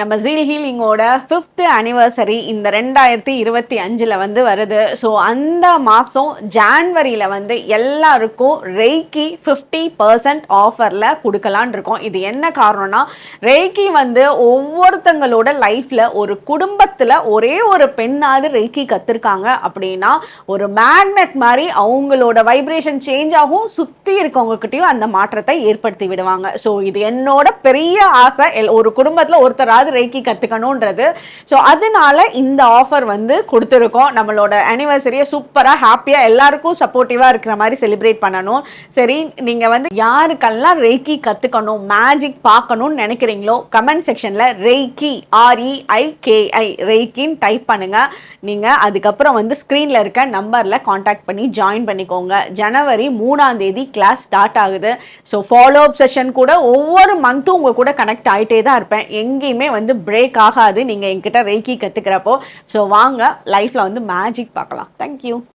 நம்ம zeal ஹீலிங்கோட 5th anniversary இந்த 2025ல் வந்து வருது. ஸோ அந்த மாதம் ஜான்வரியில் வந்து எல்லாருக்கும் ரெய்கி 50% ஆஃபரில் கொடுக்கலான் இருக்கோம். இது என்ன காரணம்னா, ரெய்கி வந்து ஒவ்வொருத்தங்களோட லைஃப்பில் ஒரு குடும்பத்தில் ஒரே ஒரு பெண்ணாவது ரெய்கி கற்றுருக்காங்க அப்படின்னா ஒரு மேக்னெட் மாதிரி அவங்களோட வைப்ரேஷன் சேஞ்ச் ஆகும், சுற்றி இருக்கவங்ககிட்டையும் அந்த மாற்றத்தை ஏற்படுத்தி விடுவாங்க. ஸோ இது என்னோட பெரிய ஆசை, ஒரு குடும்பத்தில் ஒருத்தராக ரெய்கி கத்துக்கணும்ன்றது. ஸோ அதனால இந்த ஆஃபர் வந்து கொடுத்துருக்கோம். நம்மளோட அனிவர்சரியை சூப்பராக ஹாப்பியாக எல்லாருக்கும் சப்போர்ட்டிவாக இருக்கிற மாதிரி செலிப்ரேட் பண்ணணும். சரி, நீங்கள் வந்து யாருக்கெல்லாம் ரெய்கி கற்றுக்கணும், மேஜிக் பார்க்கணும்னு நினைக்கிறீங்களோ கமெண்ட் செக்ஷனில் ரெய்கி REIKI ரெய்கின்னு டைப் பண்ணுங்க. நீங்கள் அதுக்கப்புறம் வந்து ஸ்க்ரீனில் இருக்க நம்பரில் காண்டாக்ட் பண்ணி ஜாயின் பண்ணிக்கோங்க. ஜனவரி 3ஆம் தேதி கிளாஸ் ஸ்டார்ட் ஆகுது. ஸோ ஃபாலோ அப் செஷன் கூட ஒவ்வொரு மந்த்தும் உங்கள் கூட கனெக்ட் ஆகிட்டே தான் இருப்பேன். எங்கேயுமே வந்து பிரேக் ஆகாது நீங்கள் என்கிட்ட ரெய்கி கற்றுக்கிறப்போ. ஸோ வாங்க லைஃப்பில் வந்து மேஜிக் பார்க்கலாம். தேங்க்யூ.